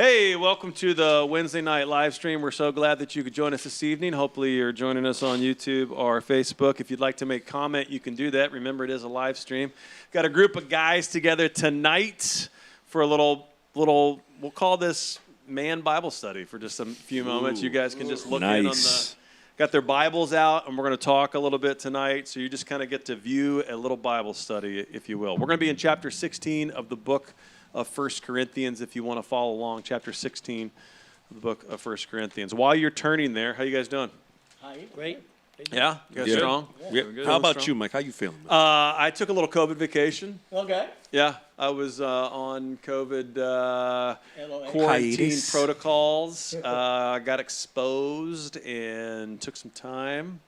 Hey, welcome to the Wednesday night live stream. We're so glad that you could join us this evening. Hopefully you're joining us on YouTube or Facebook. If you'd like to make a comment, you can do that. Remember, it is a live stream. Got a group of guys together tonight for a little we'll call this man Bible study for just a few moments. You guys can just look in on got their Bibles out, and we're going to talk a little bit tonight. So you just kind of get to view a little Bible study, if you will. We're going to be in chapter 16 of the book of 1 Corinthians, if you want to follow along, chapter 16 of the book of 1 Corinthians. While you're turning there, how you guys doing? Hi, great. Yeah? You guys strong? Yeah. How about you, Mike? How you feeling? I took a little COVID vacation. Okay. Yeah, I was on COVID quarantine Hiatus. protocols. Got exposed and took some time.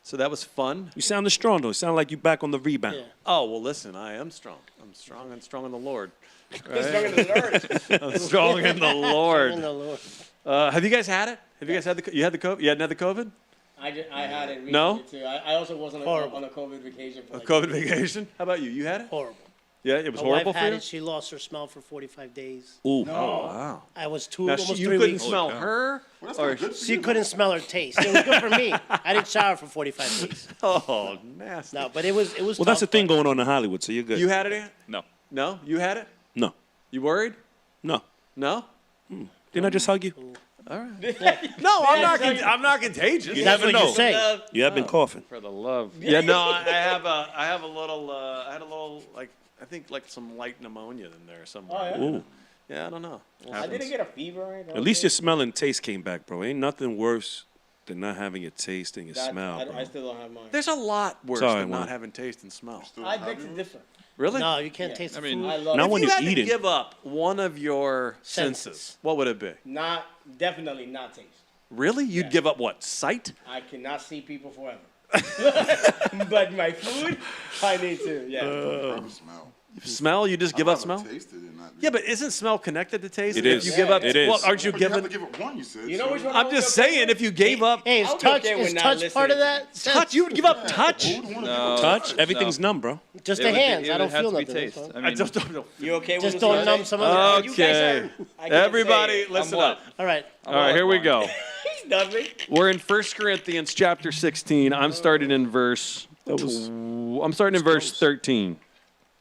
So that was fun. You sounded strong, though. It sounded like you back on the rebound. Yeah. Oh, well, listen, I am strong. I'm strong and strong in the Lord. Strong in the Lord. I'm strong in the Lord. In the Lord. Have you guys had it? Have you guys had you had the COVID? You hadn't had the COVID? I had it recently No? too. I also was on a COVID vacation. For A COVID vacation? How about you? You had it? Horrible. Yeah, it was My horrible wife for had you? it. She lost her smell for 45 days. Ooh. Oh, wow. I was Now, almost you 3 couldn't weeks. smell her? Or, She couldn't smell her taste. It was good for me. I didn't shower for 45 days. oh, nasty. No, but it was. Well, tough, that's the thing but going on in Hollywood, so you're good. You had it, Ant? No. No? You had it? No. You worried? No. No? Didn't I just hug you? All right. No, I'm not contagious. You That's never what you know. say. You have been coughing. For the love. Yeah, no, I had a little, like, I think like some light pneumonia in there somewhere. Oh, yeah? Ooh. Yeah, I don't know. I didn't get a fever or anything. At least your smell and taste came back, bro. Ain't nothing worse than not having your taste and your smell, bro. I still don't have mine. There's a lot worse Sorry, than not Juan. having taste and smell. I beg to differ. Really? No, you can't Yeah. taste the I mean, food. I love Now it. when If you you're had eating. to give up one of your Senses. senses, what would it be? Definitely not taste. Really? You'd Yeah. give up what? Sight? I cannot see people forever. But my food, I need to. Yeah. Probably smell. Smell? You just give up smell? Taste it and not Yeah, but isn't smell connected to taste? It If is. you give up, It is. well, aren't you But you have giving? to give up one, you said. You know so- which one? I'm just saying, if you gave up Hey, is I'll be touch okay with is not touch part of listening. that? touch, you would give up touch. Who would wanna No. give up Touch? Everything's numb, bro. Just It the would be- hands. it I would don't have feel to be nothing. taste. I I mean, just don't know. You okay with Just this don't one? numb some other. You guys Okay. are- I can't Everybody, say it. listen what? up. All right. All right, here we go. He's nothing. We're in 1 Corinthians chapter 16. I'm starting in verse. I'm starting in verse 13.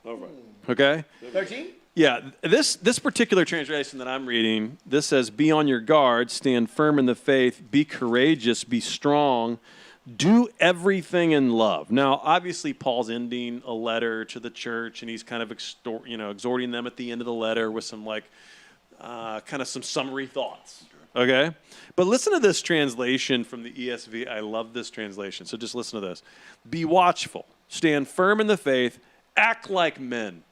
All right. Okay. 13? Yeah, this particular translation that I'm reading, this says, "Be on your guard, stand firm in the faith, be courageous, be strong, do everything in love." Now, obviously, Paul's ending a letter to the church, and he's kind of exhorting them at the end of the letter with some kind of some summary thoughts. Okay, but listen to this translation from the ESV. I love this translation. So just listen to this: "Be watchful, stand firm in the faith, act like men."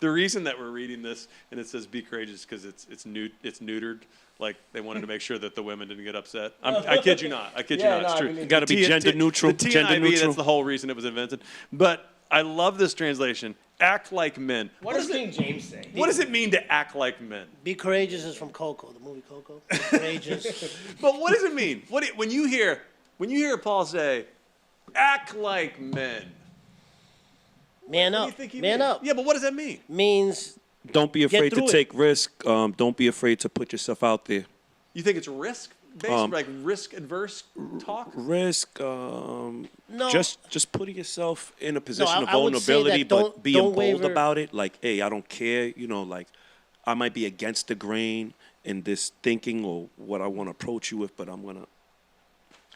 The reason that we're reading this and it says "be courageous" because it's neutered. Like they wanted to make sure that the women didn't get upset. I kid you not. I kid you Yeah, not. It's no, I true. believe it. Gotta be gender neutral, The gender TNIV, neutral. that's the whole reason it was invented. But I love this translation. Act like men. What does King James say? What does it mean to act like men? Be courageous is from Coco, the movie Coco. Be courageous. But what does it mean? When you hear Paul say, "Act like men," Man what do you up. think he Man means? up. Yeah, but what does that mean? Means Don't be afraid to through it. take risk. Don't be afraid to put yourself out there. You think it's risk-based, like risk-adverse talk? Risk. no. Just putting yourself in a position of I would say vulnerability, that but don't being bold waver. about it. Like, hey, I don't care. You know, like I might be against the grain in this thinking or what I want to approach you with, but I'm gonna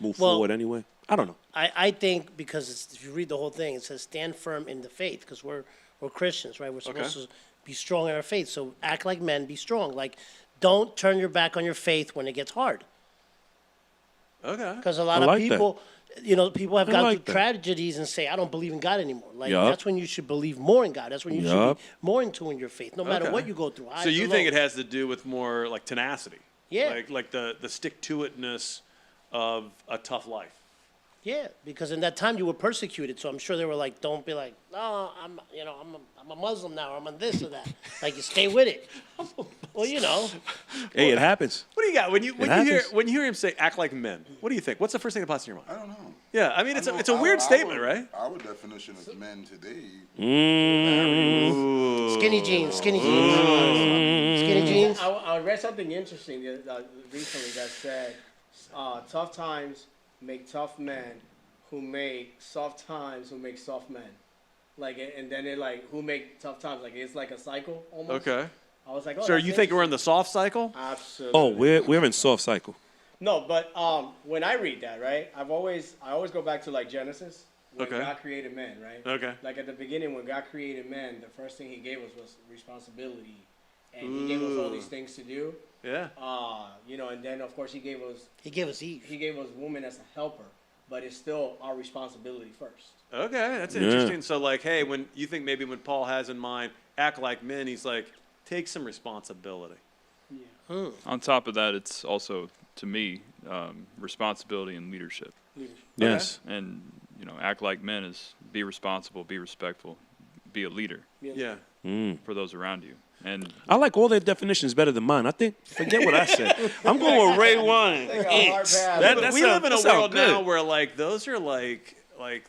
move Well- forward anyway. I don't know. I think because if you read the whole thing, it says stand firm in the faith because we're Christians, right? We're supposed to be strong in our faith. So act like men, be strong. Like don't turn your back on your faith when it gets hard. Okay. Because a lot I of like that. people, people have I gone like through that. tragedies and say, I don't believe in God anymore. Like Yup. that's when you should believe more in God. That's when you should Yup. be more in tune in your faith, no matter Okay. what you go through. So you think it has to do with more like tenacity? Yeah. Like the stick-to-itness of a tough life. Yeah, because in that time you were persecuted, so I'm sure they were like, "Don't be like, no, I'm a Muslim now, or I'm on this or that." Like, you stay with it. Well, Hey, it happens. What do you got when you happens. hear him say "act like men"? What do you think? What's the first thing that pops in your mind? I don't know. Yeah, I mean, it's I a know weird statement, right? Our definition of men today. Skinny jeans, skinny jeans, skinny jeans. I read something interesting recently that said, tough times make tough men who make soft times who make soft men. Like, and then it like, who make tough times. Like, it's like a cycle almost. Okay. I was like, oh, So that's you think we're in interesting. the soft cycle? Absolutely. Oh, we're in soft cycle. No, but when I read that, right, I always go back to like Genesis, when Okay. God created man, right? Okay. Like at the beginning, when God created man, the first thing He gave us was responsibility, and He gave us all these things to do. Yeah. You know, and then of course He gave us Eve. woman as a helper, but it's still our responsibility first. Okay, that's Yeah. interesting. So, like, hey, when you think maybe when Paul has in mind act like men, he's like, take some responsibility. On top of that, it's also, to me, responsibility and leadership. Yes. And, act like men is be responsible, be respectful, be a leader Yeah. for those around you. And I like all their definitions better than mine. I think, forget what I said. I'm going with Ray Wine. Like a hard pass. But we live in a world now good. where like those are like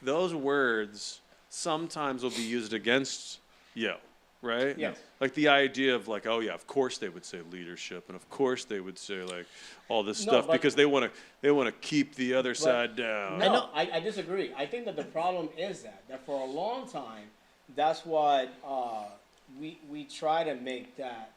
those words sometimes will be used against you, right? Yes. Like the idea of like, oh yeah, of course they would say leadership, and of course they would say like all this No, stuff but- because they want to keep the other side down. No, I disagree. I think that the problem is that for a long time, that's what we try to make that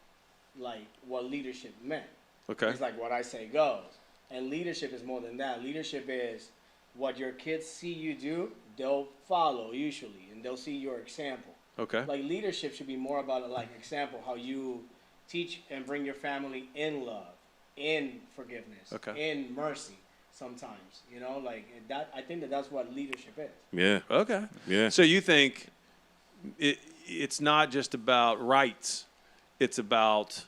like what leadership meant. Okay. It's like what I say goes. And leadership is more than that. Leadership is what your kids see you do, they'll follow usually, and they'll see your example. Okay. Like leadership should be more about like example, how you teach and bring your family in love, in forgiveness, Okay. in mercy. Sometimes, like that. I think that's what leadership is. Yeah. Okay. Yeah. So you think it's not just about rights, it's about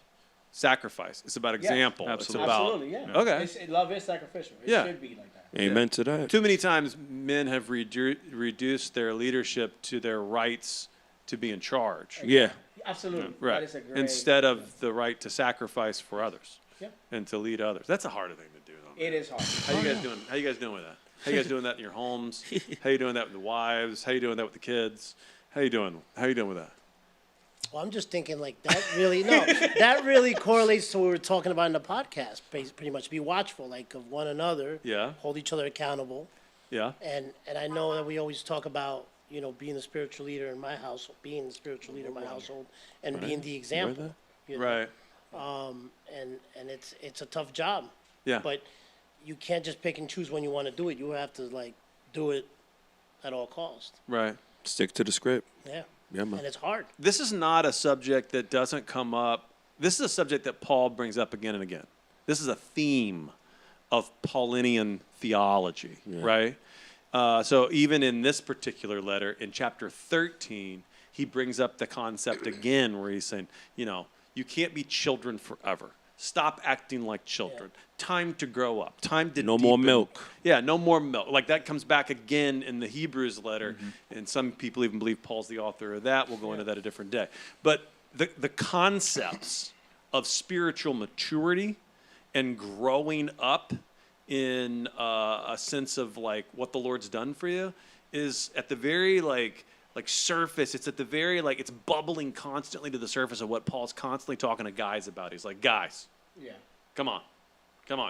sacrifice. It's about example. absolutely. It's about Absolutely, yeah. Okay. Love is sacrificial. It Yeah. should be like that. Amen to that. Too many times men have reduced their leadership to their rights to be in charge. Yeah. Absolutely. Right. That is a great, Instead of the right to sacrifice for others Yeah. and to lead others. That's a harder thing to do though. It is hard. How you guys doing? How you guys doing with that? How you guys doing that in your homes? How you doing that with the wives? How you doing that with the kids? How you doing? How you doing with that? Well, I'm just thinking like that really correlates to what we were talking about in the podcast. Pretty much be watchful, like of one another. Yeah. Hold each other accountable. Yeah. And I know that we always talk about, being the spiritual leader in my household, and being the example. you know. Right. And it's a tough job. Yeah. But you can't just pick and choose when you want to do it. You have to like do it at all costs. Right. Stick to the script. Yeah. Yeah, man. And it's hard. This is not a subject that doesn't come up. This is a subject that Paul brings up again and again. This is a theme of Paulinian theology, right? So even in this particular letter, in chapter 13, he brings up the concept again where he's saying, you can't be children forever. Stop acting like children. Time to grow up. Time to No more deepen. milk. Yeah, no more milk. Like that comes back again in the Hebrews letter, and some people even believe Paul's the author of that. We'll go into that a different day. But the concepts of spiritual maturity and growing up in a sense of like what the Lord's done for you is at the very like surface. It's at the very it's bubbling constantly to the surface of what Paul's constantly talking to guys about. He's like, guys, Yeah. come on,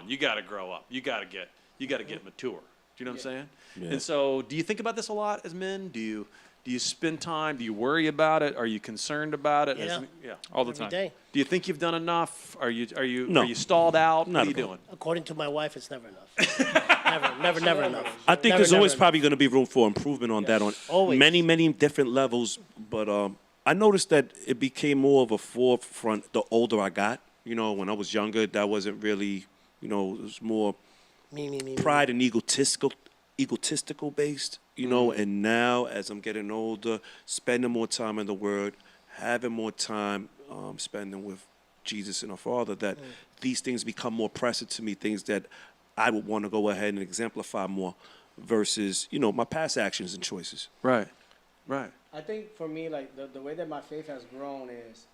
you got to grow up. You got to get mature. Do you know what I'm saying? Yeah. And so, do you think about this a lot as men? Do you spend time? Do you worry about it? Are you concerned about it? Yeah. Yeah. all the Every time. day. Do you think you've done enough? Are you No. are you stalled out? Not what are you at all. doing? According to my wife, it's never enough. never enough. I think Never, there's never always enough. probably going to be room for improvement on that on Always. many different levels. But I noticed that it became more of a forefront the older I got. When I was younger, that wasn't really, it was more Me. pride and egotistical based. And now as I'm getting older, spending more time in the Word, having more time spending with Jesus and our Father, that these things become more pressing to me, things that I would want to go ahead and exemplify more versus, my past actions and choices. Right. I think for me, like the way that my faith has grown is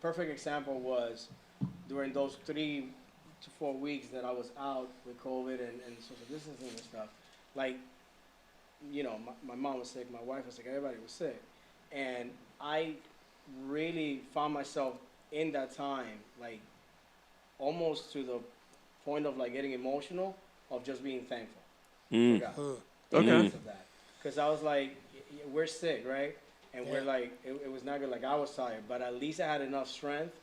perfect example was during those 3 to 4 weeks that I was out with COVID and social distancing and stuff. like, you know, my mom was sick, my wife was sick, everybody was sick. And I really found myself in that time, like, almost to the point of, like, getting emotional, of just being thankful for God. Okay. Because of that. Because I was like, we're sick, right? And we're like, it was not good, like, I was tired, but at least I had enough strength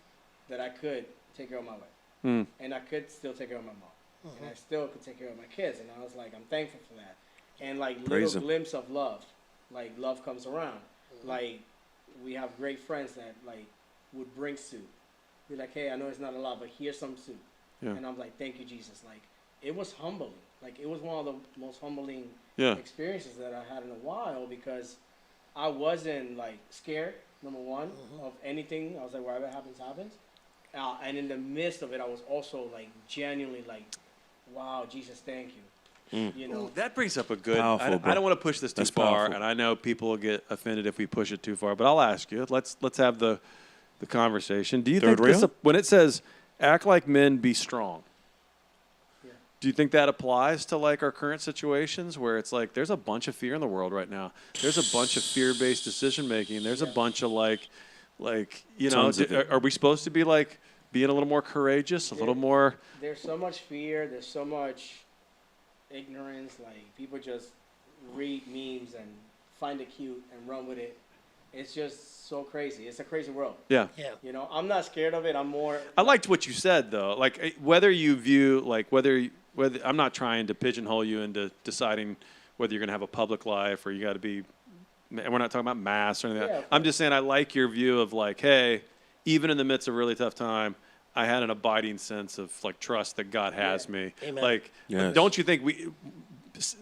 that I could take care of my wife. And I could still take care of my mom. And I still could take care of my kids. And I was like, I'm thankful for that. And, like, Praise little him. glimpse of love. Like, love comes around. Like, we have great friends that, like, would bring soup. Be like, hey, I know it's not a lot, but here's some soup. Yeah. And I'm like, thank you, Jesus. Like, it was humbling. Like, it was one of the most humbling Yeah. experiences that I had in a while, because I wasn't, like, scared, number one, of anything. I was like, whatever happens, happens. And in the midst of it, I was also, like, genuinely like, wow, Jesus, thank you. You know? Ooh, that brings up a good. Powerful, I bro. don't want to push this too That's far, powerful. and I know people will get offended if we push it too far. But I'll ask you. Let's have the conversation. Do you Third think this, rail? when it says "act like men, be strong"? Yeah. Do you think that applies to like our current situations where it's like there's a bunch of fear in the world right now? There's a bunch of fear-based decision making. There's a bunch of like you know, Tons of it. are we supposed to be like being a little more courageous, a little more? There's so much fear. There's so much ignorance. Like, people just read memes and find it cute and run with it. It's just so crazy. It's a crazy world. Yeah. Yeah. You know, I'm not scared of it. I'm more. I liked what you said though. Like whether you view like whether I'm not trying to pigeonhole you into deciding whether you're going to have a public life or you got to be. And we're not talking about mass or anything. Like Yeah, that. of I'm just saying I like your view of like, hey, even in the midst of a really tough time, I had an abiding sense of like trust that God has me. Amen. Like, Yes. don't you think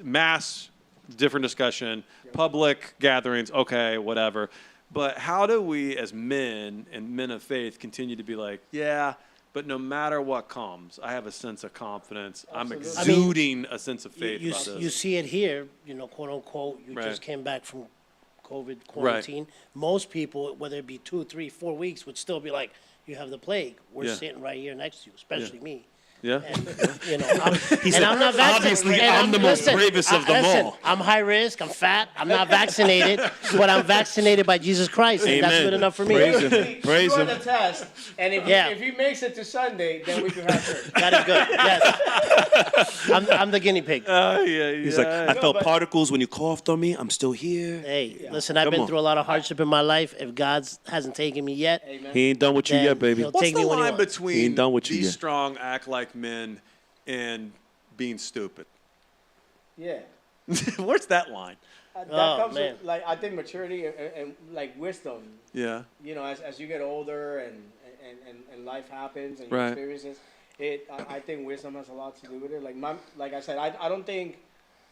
mass, different discussion, public gatherings, okay, whatever. But how do we as men and men of faith continue to be like, yeah, but no matter what comes, I have a sense of confidence. I'm Absolutely. I mean, exuding a sense of faith You, about you this. see it here, you know, quote unquote. You Right. just came back from COVID quarantine. Most people, whether it be 2, 3, 4 weeks, would still be like, "You have the plague." We're Yeah. sitting right here next to you, especially me. Yeah? And, you know, I'm not vaccinated. "Obviously, And I'm the most listen, bravest of them listen, all." I'm high risk. I'm fat. I'm not vaccinated, but I'm vaccinated by Jesus Christ, and that's Amen. good enough for me. Praise him. He Praise scored him. the test, and Yeah. if he makes it to Sunday, then we can have church. That is good. Yes, I'm the guinea pig. He's like, I felt but- particles when you coughed on me. I'm still here. Hey, listen, I've Come been on. through a lot of hardship in my life. If God hasn't taken me yet, Amen. He ain't done with you Then yet, baby. he'll What's take the me when he line wants. He between ain't done with you be yet. strong, act like men, and being stupid? Yeah. Where's that line? That Oh, comes man. with, like, I think maturity and like wisdom. Yeah. You know, as you get older and life happens and Right. experiences, I think wisdom has a lot to do with it. Like I said, I don't think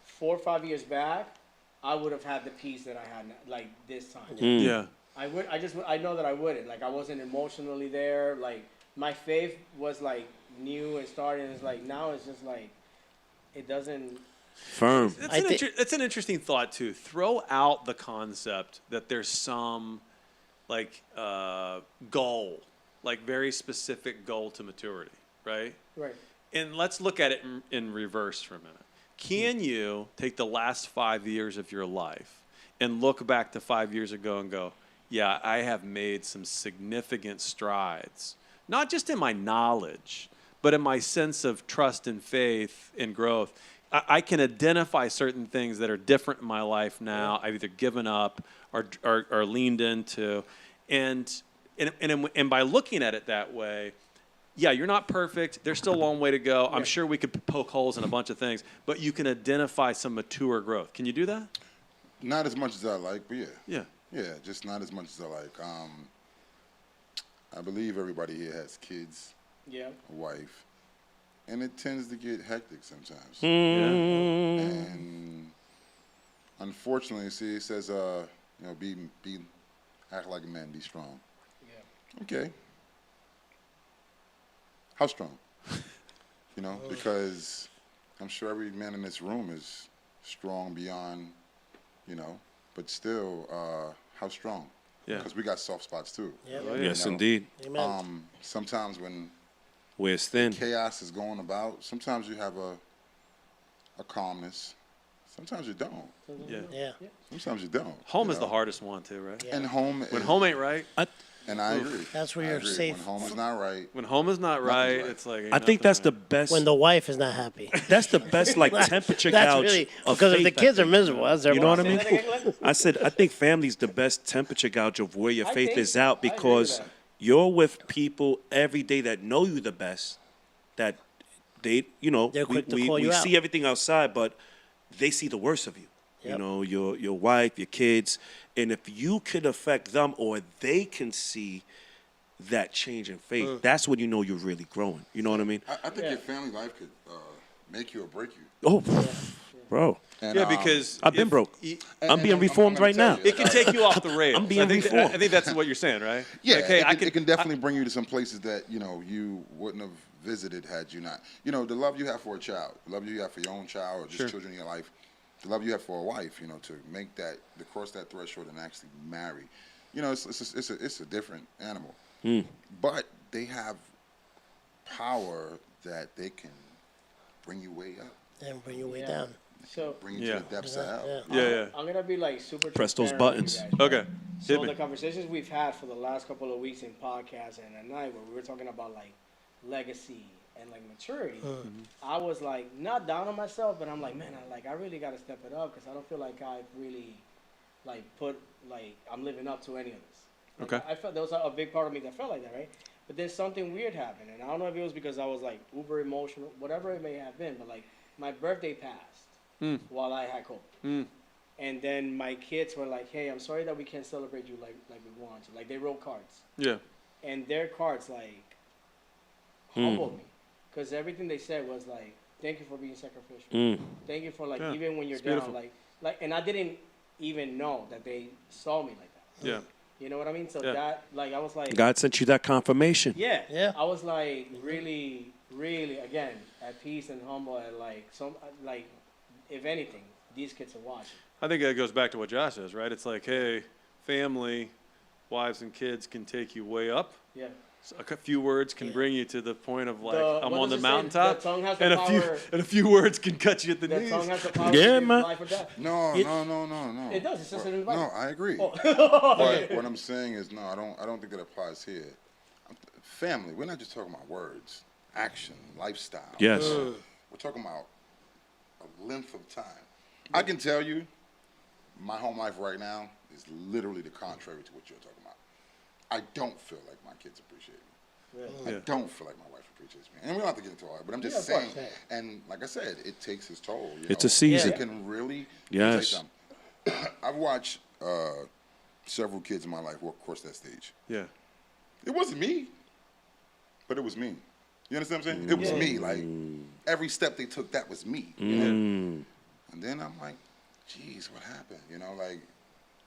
4 or 5 years back I would have had the peace that I had like this time. Yeah. I know that I wouldn't. Like, I wasn't emotionally there. Like, my faith was like new and starting. It's like now it's just like it doesn't. Firm. It's an interesting thought too. Throw out the concept that there's some like goal, like very specific goal to maturity, right? Right. And let's look at it in reverse for a minute. Can you take the last 5 years of your life and look back to 5 years ago and go, yeah, I have made some significant strides, not just in my knowledge, but in my sense of trust and faith and growth. I can identify certain things that are different in my life now. I've either given up or leaned into. And by looking at it that way, yeah, you're not perfect. There's still a long way to go. I'm sure we could poke holes in a bunch of things, but you can identify some mature growth. Can you do that? Not as much as I like, but yeah. Yeah. Yeah, just not as much as I like. I believe everybody here has kids, Yeah. a wife, and it tends to get hectic sometimes. Yeah. And unfortunately, see, it says, act like a man, be strong. Yeah. Okay. How strong? You know, because I'm sure every man in this room is strong beyond, but still, how strong? Yeah. Because we got soft spots too. Yeah, Oh, man. yeah. Yes, know. indeed. Amen. Sometimes when Where it's thin. chaos is going about, sometimes you have a calmness. Sometimes you don't. Yeah. Yeah. Sometimes you don't. Home you is the know? hardest one too, right? Yeah. And home. When is- home ain't right, And I agree. That's where I you're agree. safe. When home is not right. when home is not right, right. it's like I think that's the best. When the wife is not happy. That's the best like temperature That's gauge really of because if the faith, I kids are think. miserable, that's their You know what I problem. mean? I said I think family's the best temperature gauge of where your I faith think is so. out I agree with because that. you're with people every day that know you the best. That they, They're quick to call we you out. see everything outside, but they see the worst of you. You Yep. know, your wife, your kids, and if you could affect them or they can see that change in faith, that's when you know you're really growing. You know what I mean? I think your family life could make you or break you. Oh, bro, And, yeah, because I've been if- broke. I'm being I'm reformed gonna right tell now. you, It can take you off the rails. I'm being I think reformed. I think that's what you're saying, right? Yeah, Like, hey, it can definitely bring you to some places that you wouldn't have visited had you not. The love you have for a child, the love you have for your own child or just Sure. children in your life, the love you have for a wife. To make that, to cross that threshold and actually marry. It's a different animal, but they have power that they can bring you way up, And bring you way Yeah. down. So bring you Yeah. to the depths of hell. Yeah. Yeah, I'm gonna be like super Press those transparent with you buttons. guys, right? Okay. So Hit me. the conversations we've had for the last couple of weeks in podcasts and at night, where we were talking about like legacy and like maturity, I was like not down on myself, but I'm like, man, I really got to step it up because I don't feel like I've really I'm living up to any of this. Like, Okay. I felt there was a big part of me that felt like that, right? But then something weird happened, and I don't know if it was because I was like uber emotional, whatever it may have been, but like my birthday passed while I had COVID. And then my kids were like, "Hey, I'm sorry that we can't celebrate you like we want to." Like they wrote cards, Yeah. and their cards like humbled me, because everything they said was like, "Thank you for being sacrificial. Thank you for like Yeah, even when you're it's down, beautiful. like." And I didn't even know that they saw me like that. Yeah. You know what I mean? So Yeah. that I was like, God sent you that confirmation. yeah, Yeah. I was like really, really again at peace and humble, and like if anything, these kids are watching. I think that goes back to what Josh says, right? It's like, hey, family, wives and kids can take you way up. Yeah. So a few words can bring you to the point of like I'm what on the does it say? mountaintop, The tongue has the and power- a few words can cut you at the The knees. tongue has the power Yeah, to give man. life or death. No. It does. It says it in the No, Bible. I agree. Oh. But what I'm saying is, no, I don't think that applies here. Family, we're not just talking about words, action, lifestyle. Yes. We're talking about a length of time. I can tell you, my home life right now is literally the contrary to what you're talking about. I don't feel like my kids appreciate me. Yeah. I don't feel like my wife appreciates me. And we don't have to get into all that, but I'm just Yeah, of saying. course. And like I said, it takes its toll. It's a season. It can really. Yes. Let me tell you something. I've watched several kids in my life walk across that stage. Yeah. It wasn't me, but it was me. You understand what I'm saying? It was me. Like every step they took, that was me. You know? And then I'm like, geez, what happened? Like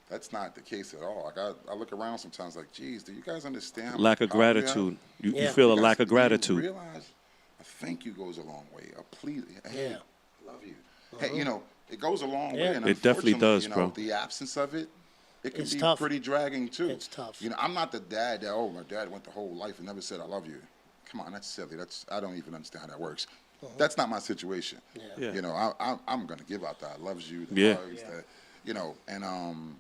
that's not the case at all. Like I look around sometimes, like, geez, do you guys understand? how Lack much of power we have? gratitude. You Yeah. feel a You lack guys- of do you gratitude. realize a thank you goes a long way. A please, hey, Yeah. I love you. Hey, it goes a long Yeah. way. And It definitely unfortunately, does, bro. The absence of it, it can It's be tough. pretty dragging too. It's tough. I'm not the dad that my dad went the whole life and never said I love you. Come on, that's silly. I don't even understand how that works. That's not my situation. Yeah. I'm gonna give out that I loves you, the Yeah. hugs, and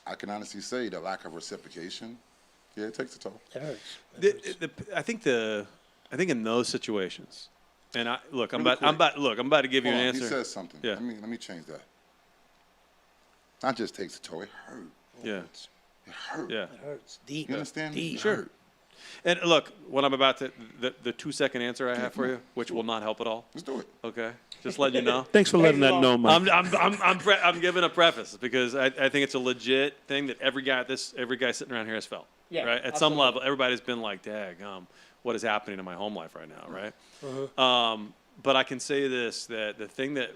I can honestly say the lack of reciprocation, yeah, it takes a toll. It hurts. It hurts. I think in those situations, and I'm Really about to give you Hold an on, answer. He says something. Yeah. Let me change that. Not just takes a toll. It hurt. Yeah. It hurt. Yeah. It hurts. Deep. You understand? Deep. It Sure. hurt. And look, what I'm about to the 2-second answer I have for you, which will not help at all. Let's do it. Okay, just letting you know. Thanks for letting that know, Mike. I'm giving a preface because I think it's a legit thing that every guy sitting around here has felt. Yeah, Right. At some absolutely. level, everybody's been like, "Dag, what is happening in my home life right now?" Right. But I can say this: that the thing that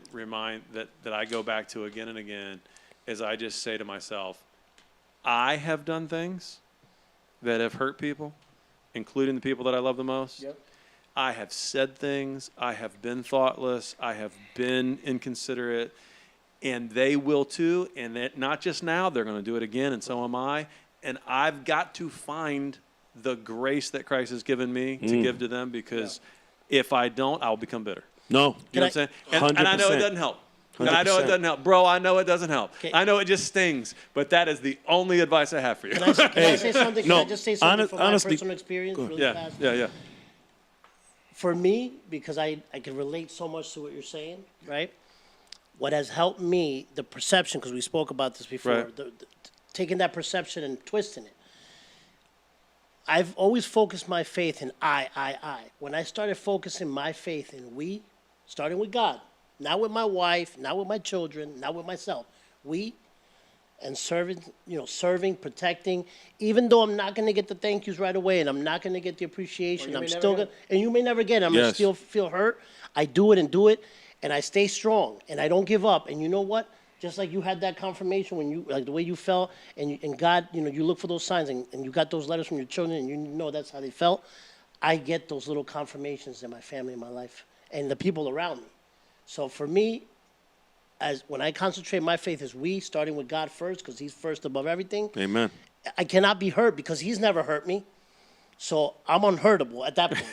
I go back to again and again is I just say to myself, I have done things that have hurt people, including the people that I love the most. Yep. I have said things. I have been thoughtless. I have been inconsiderate. And they will too. And that not just now, they're going to do it again, and so am I. And I've got to find the grace that Christ has given me to give to them because if I don't, I'll become bitter. No. You know what I'm saying? And I know it 100%. doesn't help. And I know it 100%. doesn't help. Bro, I know it doesn't help. Okay. I know it just stings, but that is the only advice I have for you. Can I say something? Can no, I just say something from my honestly- personal experience really Yeah, fast? yeah. For me, because I can relate so much to what you're saying, right? What has helped me, the perception, because we spoke about this before, Right. taking that perception and twisting it. I've always focused my faith in I. When I started focusing my faith in we, starting with God, not with my wife, not with my children, not with myself, we, and serving, protecting, even though I'm not going to get the thank yous right away and I'm not going to get the appreciation, you I'm may never still get going it. to, and you may never get it, I'm going to Yes. still feel hurt. I do it and do it, and I stay strong, and I don't give up. And you know what? Just like you had that confirmation when you, like the way you felt, and God, you look for those signs, and you got those letters from your children, and you know that's how they felt. I get those little confirmations in my family, in my life, and the people around me. So for me, as when I concentrate my faith is we, starting with God first, because He's first above everything. Amen. I cannot be hurt because He's never hurt me. So I'm unhurtable at that point.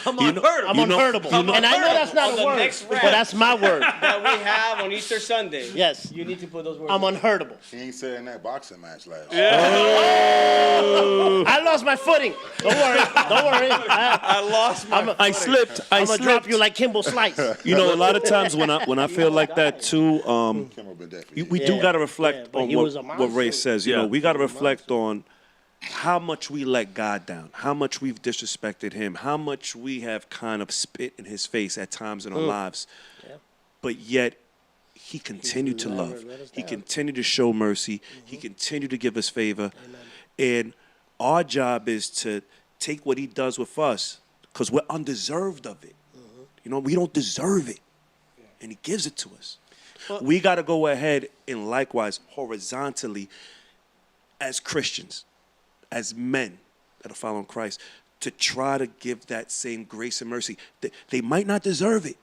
I'm You know- unheard of. I'm You know- unhurtable. And I know that's not On a the word, next but rap. that's my word. That we have on Easter Sunday. Yes. You need to put those words. I'm in. unhurtable. He ain't saying that boxing match last. I lost my footing. Don't worry. Don't worry. I lost my. I slipped. I I'm gonna slipped. drop you like Kimbo Slice. You know, a lot of times when I feel like that too, Kimmel been dead for we years. do got to Yeah, reflect but on he was a what Ray monster. says. You Yeah. know, we got to reflect on how much we let God down, how much we've disrespected Him, how much we have kind of spit in His face at times in our lives, but yet He continued to never love. let us He down. continued to show mercy. He continued to give us favor, and our job is to take what He does with us because we're undeserved of it. You know, we don't deserve it, and He gives it to us. We got to go ahead and likewise horizontally as Christians, as men that are following Christ, to try to give that same grace and mercy. They might not deserve it.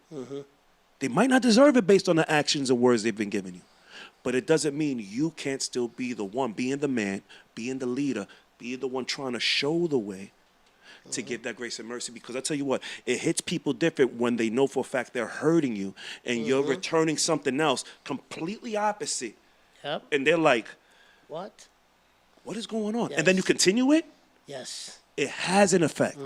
They might not deserve it based on the actions and words they've been giving you. But it doesn't mean you can't still be the one, being the man, being the leader, being the one trying to show the way to give that grace and mercy. Because I tell you what, it hits people different when they know for a fact they're hurting you and you're returning something else completely opposite. Yep. And they're like, What? what is going on? And then you Yes. continue it, Yes. it has an effect.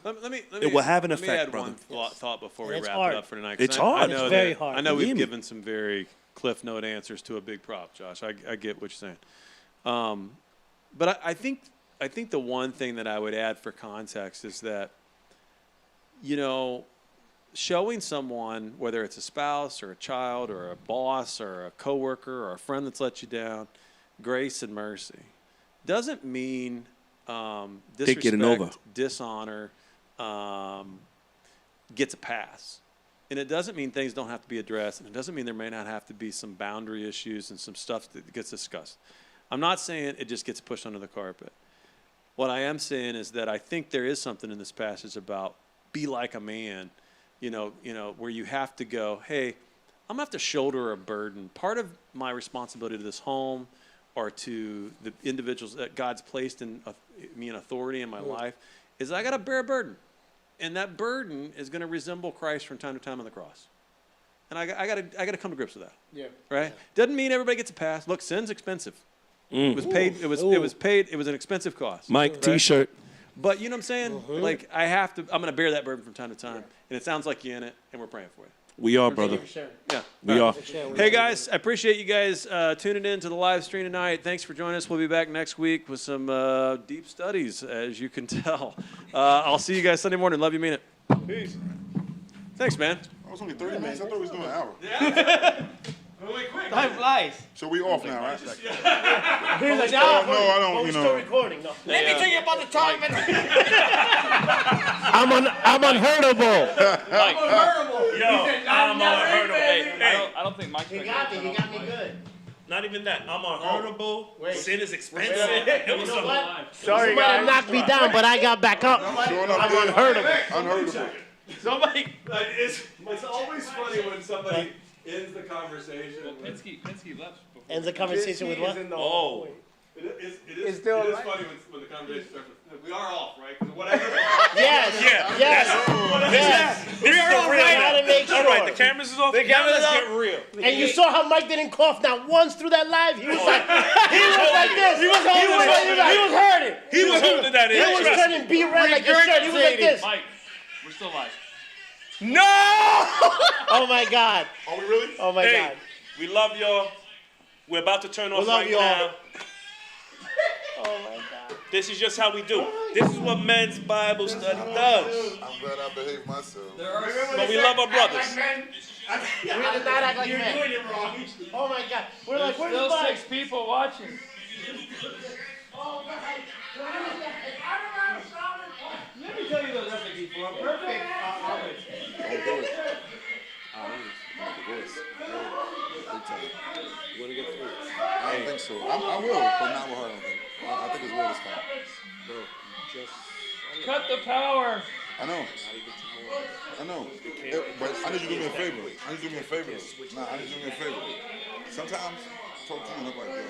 Let me, It will have an let me effect, add brother. one thought before we And it's wrap hard. it up for tonight. 'cause It's I hard. know It's very that- hard. I know we've Believe me. given some very cliff note answers to a big prop, Josh. I get what you're saying. But I think the one thing that I would add for context is that, showing someone, whether it's a spouse or a child or a boss or a coworker or a friend that's let you down, grace and mercy doesn't mean disrespect, getting over. dishonor, gets a pass. And it doesn't mean things don't have to be addressed, and it doesn't mean there may not have to be some boundary issues and some stuff that gets discussed. I'm not saying it just gets pushed under the carpet. What I am saying is that I think there is something in this passage about be like a man, where you have to go, hey, I'm gonna have to shoulder a burden. Part of my responsibility to this home or to the individuals that God's placed in me in authority in my life is I gotta bear a burden. And that burden is going to resemble Christ from time to time on the cross. And I got to come to grips with that. Yeah. Right? Doesn't mean everybody gets a pass. Look, sin's expensive. It was paid. It was paid. It was an expensive cost. Mike, right? T-shirt. But you know what I'm saying? Like I'm going to bear that burden from time to time. And it sounds like you're in it, and we're praying for you. We are, brother. Thank you for sharing. Yeah. We are. Hey guys, I appreciate you guys tuning in to the live stream tonight. Thanks for joining us. We'll be back next week with some deep studies, as you can tell. I'll see you guys Sunday morning. Love you, mean it. Peace. Thanks, man. It was only 30 minutes. I thought we was doing an hour. Time flies. So we off now, right? He's like, No, I don't. We're You still know. recording. No. let me tell you about the time. I'm unhurtable. I'm unheard of. Hey, I don't think Mike's You got me. You got me good. Not even that. I'm unhurtable. Wait. Sin is expensive. It was You know what? Sorry, You might have guys. knocked me down, but I got back up. Showing up there. Unheardable. Somebody. It's always funny when somebody ends the conversation. Pinsky left before. Ends the conversation with what? Oh, It's still alive. funny when the conversation starts. We are off, right? Because whatever. Yes. Yeah. Yes. Yes. This is the real. Gotta make All right, the sure. cameras is off. The Now cameras let's off. get real. And you saw how Mike didn't cough not once through that live. He was like, he was like this. He was holding it. He was hurting. He was holding that in. He was Trust me. turning beet red like your shirt. He was like this. Mike, we're still live. No! Oh my God. Are we really? Oh my Hey, God. we love y'all. We're about to turn off love right y'all. now. Oh my God. This is just how we do. This is what men's Bible study does. I'm glad I behaved myself. But we love our brothers. We did not act like men. You're doing it wrong. Oh my God. We're like, where's the Still mic? 6 people watching. Let me tell you the recipe for a perfect omelet. Don't do it. You want to get through? I don't think so. I will, but not with her. I don't think. I think it's real this time. Bro, just Cut the power. I know. I know. But I need you to do me a favor. I need you to do me a favor. Nah, I need you to do me a favor. Sometimes talk to you and I'm like, yo.